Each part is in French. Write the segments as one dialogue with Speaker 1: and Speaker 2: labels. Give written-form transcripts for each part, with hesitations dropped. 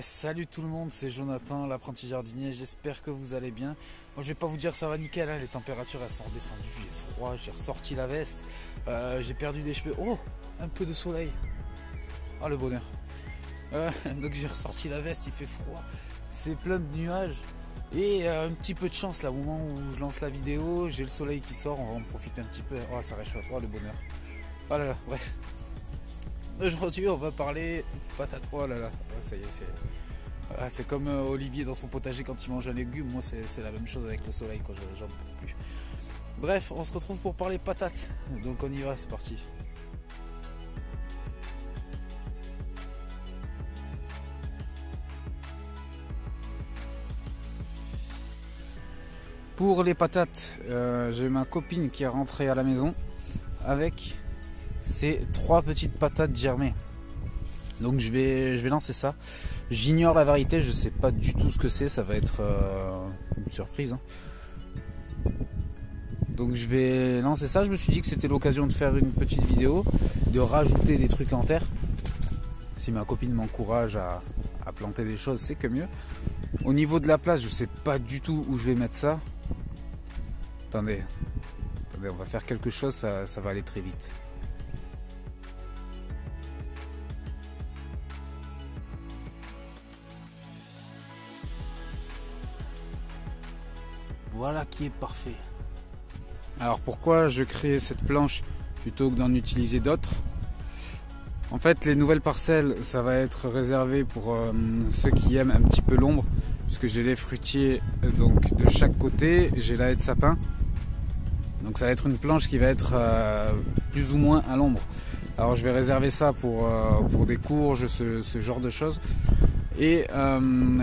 Speaker 1: Salut tout le monde, c'est Jonathan, l'apprenti jardinier, j'espère que vous allez bien. Moi je vais pas vous dire que ça va nickel, hein, les températures elles sont redescendues, j'ai froid, j'ai ressorti la veste, j'ai perdu des cheveux, oh, un peu de soleil, ah le bonheur. Donc j'ai ressorti la veste, il fait froid, c'est plein de nuages et un petit peu de chance là, au moment où je lance la vidéo, j'ai le soleil qui sort, on va en profiter un petit peu, oh ça réchauffe, oh le bonheur. Oh là là, bref. Aujourd'hui on va parler patates. Oh là là, ça y est, c'est comme Olivier dans son potager quand il mange un légume. Moi c'est la même chose avec le soleil quand j'en peux plus. Bref, on se retrouve pour parler patates. Donc on y va, c'est parti. Pour les patates, j'ai ma copine qui est rentrée à la maison avec ces 3 petites patates germées. Donc je vais lancer ça. J'ignore la variété, je sais pas du tout ce que c'est, ça va être une surprise. Hein. Donc je vais lancer ça, je me suis dit que c'était l'occasion de faire une petite vidéo, de rajouter des trucs en terre. Si ma copine m'encourage à planter des choses, c'est que mieux. Au niveau de la place, je sais pas du tout où je vais mettre ça. Attendez, on va faire quelque chose, ça va aller très vite. Voilà qui est parfait. Alors pourquoi je crée cette planche plutôt que d'en utiliser d'autres? En fait, les nouvelles parcelles, ça va être réservé pour ceux qui aiment un petit peu l'ombre, puisque j'ai les fruitiers donc de chaque côté, j'ai la haie de sapin. Donc ça va être une planche qui va être plus ou moins à l'ombre. Alors je vais réserver ça pour des courges, ce genre de choses. Et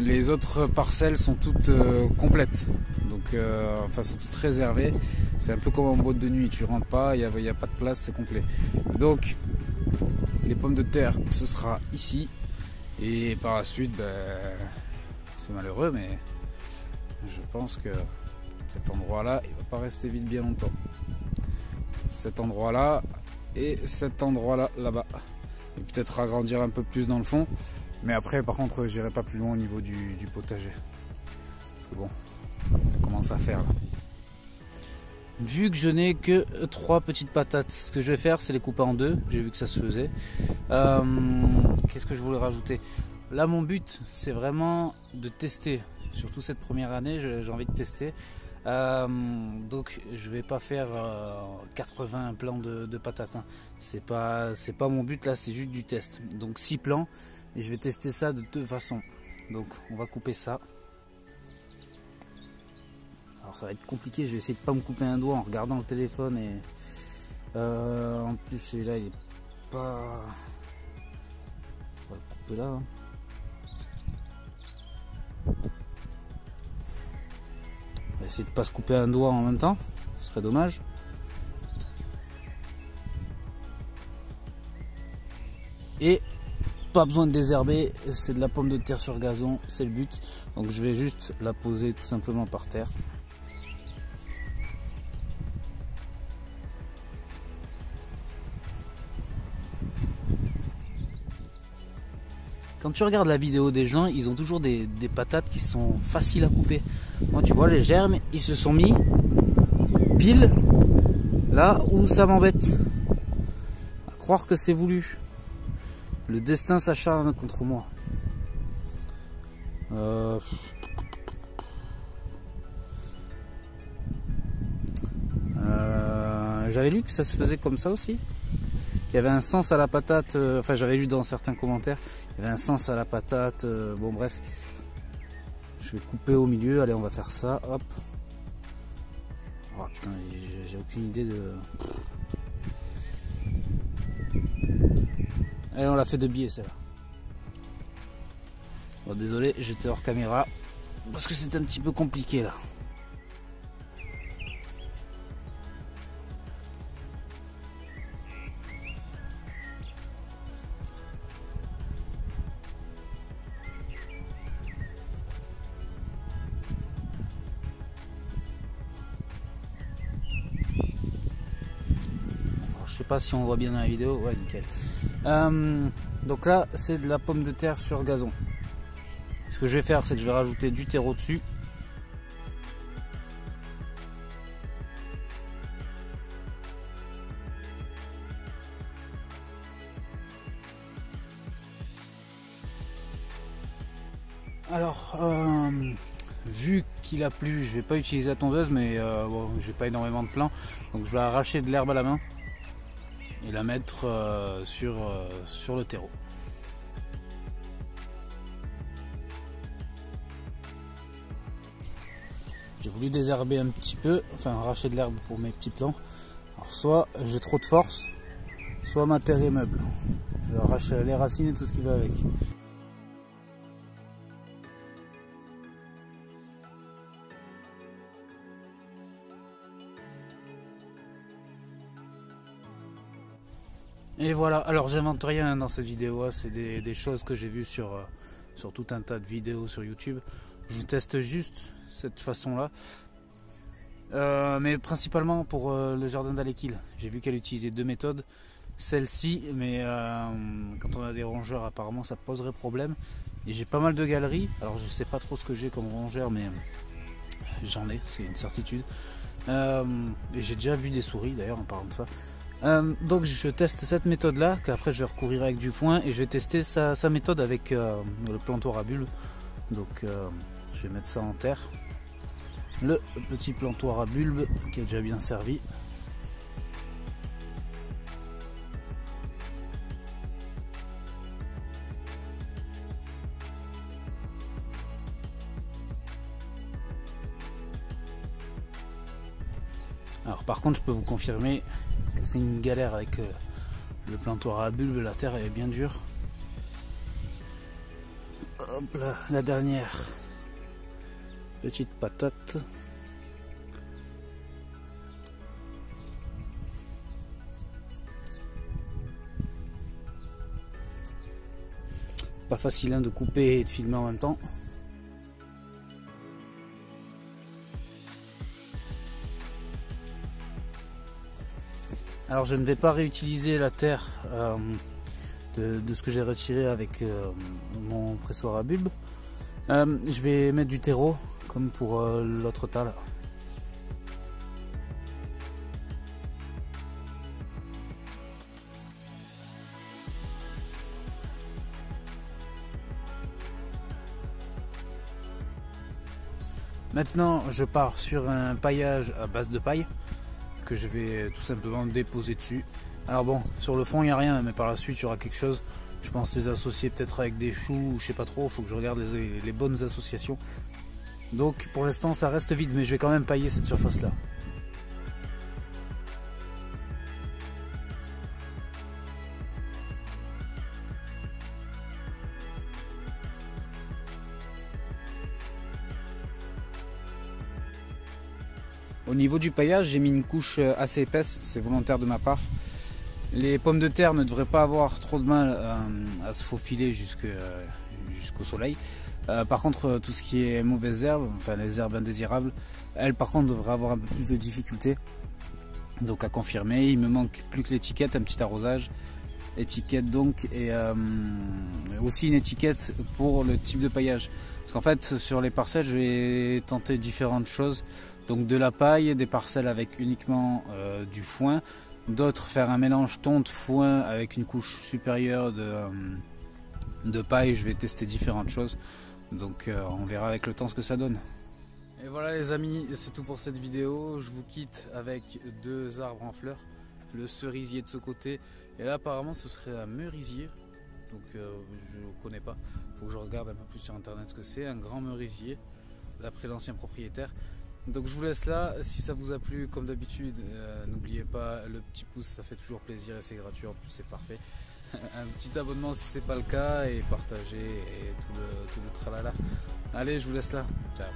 Speaker 1: les autres parcelles sont toutes complètes. Donc enfin sont toutes réservées. C'est un peu comme en boîte de nuit, tu rentres pas, il n'y a pas de place, c'est complet. Donc les pommes de terre, ce sera ici. Et par la suite, c'est malheureux, mais je pense que cet endroit-là, il va pas rester vide bien longtemps. Cet endroit-là et cet endroit-là, là-bas. Et peut-être agrandir un peu plus dans le fond. Mais après, par contre, j'irai pas plus loin au niveau du potager. Parce que bon, ça commence à faire là. Vu que je n'ai que 3 petites patates, ce que je vais faire, c'est les couper en 2. J'ai vu que ça se faisait. Qu'est-ce que je voulais rajouter? Là, mon but, c'est vraiment de tester. Surtout cette première année, j'ai envie de tester. Donc je vais pas faire 80 plants de patates. Hein. C'est pas mon but là, c'est juste du test. Donc 6 plants et je vais tester ça de 2 façons. Donc on va couper ça. Alors ça va être compliqué, je vais essayer de pas me couper un doigt en regardant le téléphone et en plus celui-là il est pas. On va le couper là. Hein. On va essayer de pas se couper un doigt en même temps, ce serait dommage. Et pas besoin de désherber, c'est de la pomme de terre sur gazon, c'est le but. Donc je vais juste la poser tout simplement par terre. Quand tu regardes la vidéo des gens, ils ont toujours des patates qui sont faciles à couper. Moi, tu vois, les germes, ils se sont mis pile là où ça m'embête. À croire que c'est voulu. Le destin s'acharne contre moi. J'avais lu que ça se faisait comme ça aussi. Qu'il y avait un sens à la patate. Enfin, j'avais lu dans certains commentaires. Il y avait un sens à la patate. Bon, bref. Je vais couper au milieu. Allez, on va faire ça. Hop. Oh putain, j'ai aucune idée de. Allez, on l'a fait de biais celle-là. Bon, désolé, j'étais hors caméra. Parce que c'est un petit peu compliqué là. Je sais pas si on voit bien dans la vidéo, ouais nickel. Donc là c'est de la pomme de terre sur gazon. Ce que je vais faire, c'est que je vais rajouter du terreau dessus. Alors, vu qu'il a plu, je vais pas utiliser la tondeuse, mais bon, j'ai pas énormément de plants, donc je vais arracher de l'herbe à la main et la mettre sur le terreau. J'ai voulu désherber un petit peu, enfin arracher de l'herbe pour mes petits plants. Alors soit j'ai trop de force, soit ma terre est meuble. Je arrache les racines et tout ce qui va avec. Et voilà, alors j'invente rien dans cette vidéo, c'est des choses que j'ai vues sur tout un tas de vidéos sur YouTube. Je teste juste cette façon là, mais principalement pour le jardin d'Alekil. J'ai vu qu'elle utilisait deux méthodes, celle-ci, mais quand on a des rongeurs apparemment ça poserait problème. Et j'ai pas mal de galeries, alors je sais pas trop ce que j'ai comme rongeur, mais j'en ai, c'est une certitude. Et j'ai déjà vu des souris d'ailleurs en parlant de ça. Donc je teste cette méthode là, qu'après je vais recouvrir avec du foin, et je vais tester sa méthode avec le plantoir à bulbe. Donc je vais mettre ça en terre, le petit plantoir à bulbe qui est déjà bien servi. Alors par contre je peux vous confirmer que c'est une galère avec le plantoir à bulbe, la terre elle est bien dure. Hop là, la dernière petite patate. Pas facile hein, de couper et de filmer en même temps. Alors je ne vais pas réutiliser la terre de ce que j'ai retiré avec mon pressoir à bulbe. Je vais mettre du terreau comme pour l'autre tas là. Maintenant je pars sur un paillage à base de paille que je vais tout simplement déposer dessus. Alors bon, sur le fond il n'y a rien, mais par la suite il y aura quelque chose. Je pense les associer peut-être avec des choux, je sais pas trop, il faut que je regarde les bonnes associations. Donc pour l'instant ça reste vide, mais je vais quand même pailler cette surface là. Au niveau du paillage, j'ai mis une couche assez épaisse, c'est volontaire de ma part. Les pommes de terre ne devraient pas avoir trop de mal à se faufiler jusqu'au soleil. Par contre, tout ce qui est mauvaises herbes, enfin les herbes indésirables, elles par contre devraient avoir un peu plus de difficultés. Donc à confirmer, il me manque plus que l'étiquette, un petit arrosage. Étiquette donc, et aussi une étiquette pour le type de paillage. Parce qu'en fait, sur les parcelles, je vais tenter différentes choses. Donc de la paille, des parcelles avec uniquement du foin, d'autres faire un mélange tonte-foin avec une couche supérieure de paille. Je vais tester différentes choses, donc on verra avec le temps ce que ça donne. Et voilà les amis, c'est tout pour cette vidéo. Je vous quitte avec deux arbres en fleurs, le cerisier de ce côté, et là apparemment ce serait un merisier, donc je ne connais pas, il faut que je regarde un peu plus sur internet ce que c'est, un grand merisier d'après l'ancien propriétaire. Donc je vous laisse là, si ça vous a plu comme d'habitude, n'oubliez pas le petit pouce, ça fait toujours plaisir et c'est gratuit, en plus c'est parfait. Un petit abonnement si c'est pas le cas, et partagez et tout le tralala. Allez, je vous laisse là, ciao.